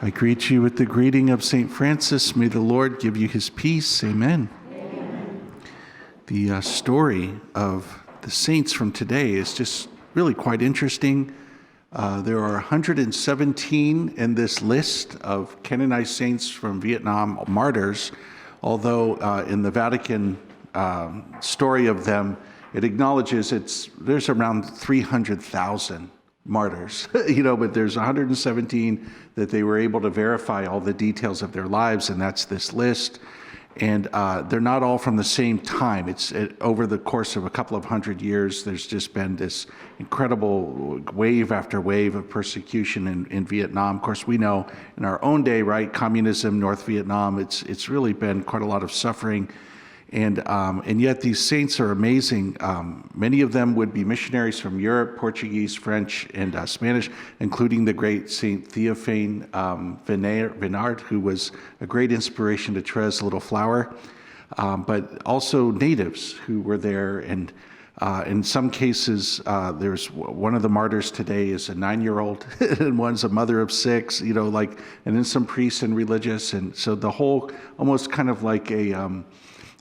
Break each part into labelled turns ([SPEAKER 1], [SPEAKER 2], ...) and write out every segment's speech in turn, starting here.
[SPEAKER 1] I greet you with the greeting of St. Francis. May the Lord give you his peace. Amen. Amen. The story of the saints from today is just really quite interesting. There are 117 in this list of canonized saints from Vietnam, martyrs, although in the Vatican story of them, it acknowledges there's around 300,000 martyrs, but there's 117 that they were able to verify all the details of their lives, and that's this list. And they're not all from the same time. It's over the course of a couple of hundred years, there's just been this incredible wave after wave of persecution in Vietnam. Of course, we know in our own day, right, communism, North Vietnam, it's really been quite a lot of suffering. And yet these saints are amazing. Many of them would be missionaries from Europe, Portuguese, French, and Spanish, including the great Saint Théophane Vénard, who was a great inspiration to Therese Little Flower, but also natives who were there. And in some cases, there's one of the martyrs today is a 9-year-old, and one's a mother of 6, and then some priests and religious. And so the whole, almost kind of like a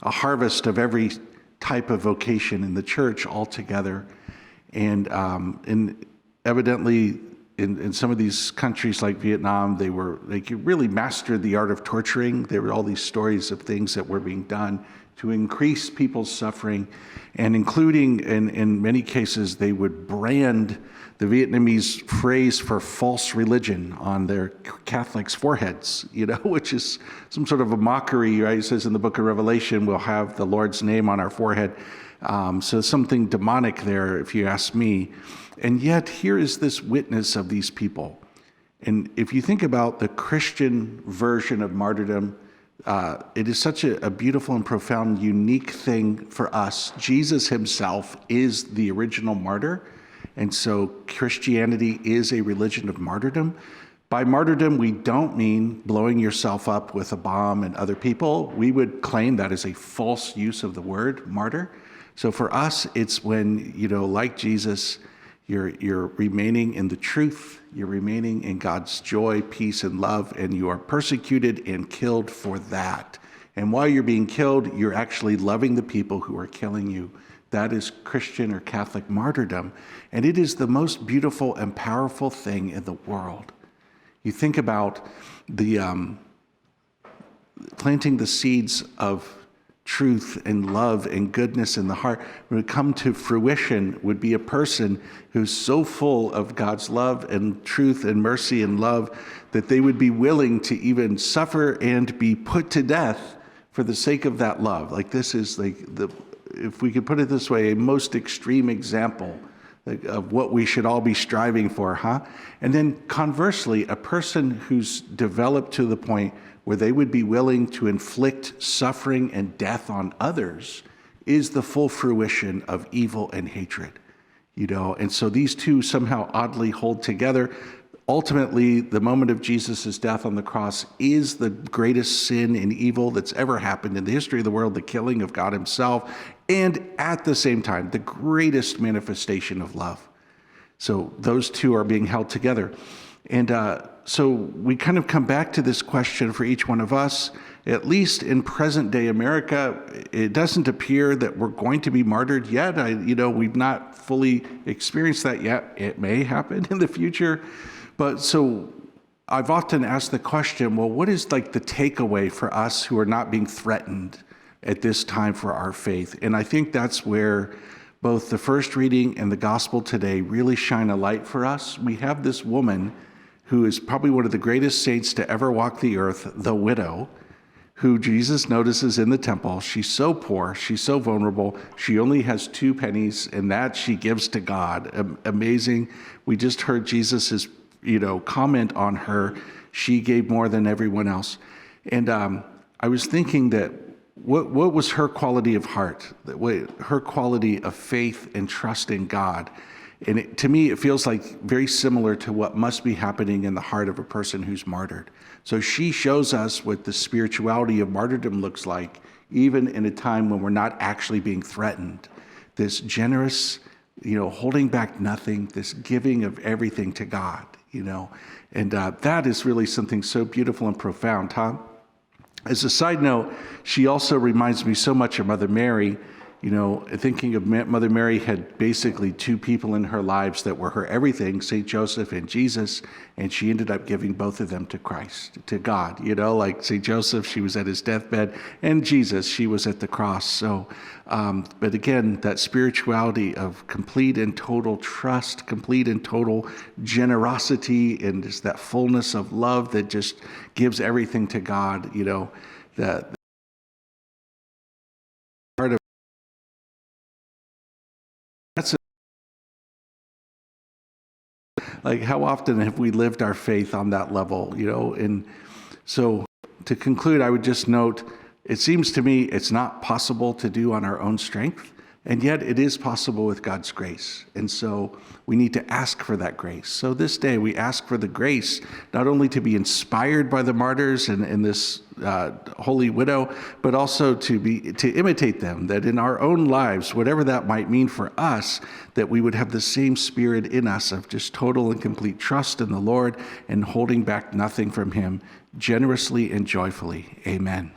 [SPEAKER 1] harvest of every type of vocation in the church all together. And evidently in some of these countries like Vietnam, they really mastered the art of torturing. There were all these stories of things that were being done to increase people's suffering, and including in many cases, they would brand the Vietnamese phrase for false religion on their Catholics' foreheads, which is some sort of a mockery, right? It says in the book of Revelation, we'll have the Lord's name on our forehead. So something demonic there, if you ask me. And yet here is this witness of these people. And if you think about the Christian version of martyrdom, it is such a beautiful and profound, unique thing for us. Jesus himself is the original martyr. And so Christianity is a religion of martyrdom. By martyrdom, we don't mean blowing yourself up with a bomb and other people. We would claim that is a false use of the word martyr. So for us, it's when, like Jesus, you're remaining in the truth, you're remaining in God's joy, peace, and love, and you are persecuted and killed for that. And while you're being killed, you're actually loving the people who are killing you. That is Christian or Catholic martyrdom. And it is the most beautiful and powerful thing in the world. You think about the planting the seeds of truth and love and goodness in the heart. When it come to fruition, would be a person who's so full of God's love and truth and mercy and love that they would be willing to even suffer and be put to death for the sake of that love. Like this is like if we could put it this way, a most extreme example of what we should all be striving for, huh? And then conversely, a person who's developed to the point where they would be willing to inflict suffering and death on others is the full fruition of evil and hatred, And so these two somehow oddly hold together. Ultimately, the moment of Jesus' death on the cross is the greatest sin and evil that's ever happened in the history of the world, the killing of God himself, and at the same time, the greatest manifestation of love. So those two are being held together. And so we kind of come back to this question for each one of us. At least in present day America, it doesn't appear that we're going to be martyred yet. We've not fully experienced that yet. It may happen in the future. But so I've often asked the question, well, what is like the takeaway for us who are not being threatened at this time for our faith? And I think that's where both the first reading and the gospel today really shine a light for us. We have this woman who is probably one of the greatest saints to ever walk the earth, the widow, who Jesus notices in the temple. She's so poor, she's so vulnerable. She only has 2 pennies, and that she gives to God. Amazing. We just heard Jesus's comment on her. She gave more than everyone else. And I was thinking that what was her quality of heart, her quality of faith and trust in God? And to me, it feels like very similar to what must be happening in the heart of a person who's martyred. So she shows us what the spirituality of martyrdom looks like, even in a time when we're not actually being threatened. This generous, holding back nothing, this giving of everything to God, And that is really something so beautiful and profound, huh? As a side note, she also reminds me so much of Mother Mary. Thinking of Mother Mary had basically two people in her lives that were her everything, St. Joseph and Jesus, and she ended up giving both of them to Christ, to God. Like St. Joseph, she was at his deathbed, and Jesus, she was at the cross. So, but again, that spirituality of complete and total trust, complete and total generosity, and just that fullness of love that just gives everything to God, that part of that's like how often have we lived our faith on that level, And so to conclude, I would just note, it seems to me it's not possible to do on our own strength, and yet it is possible with God's grace. And so we need to ask for that grace. So this day we ask for the grace not only to be inspired by the martyrs and this holy widow, but also to imitate them, that in our own lives, whatever that might mean for us, that we would have the same spirit in us of just total and complete trust in the Lord and holding back nothing from him, generously and joyfully. Amen.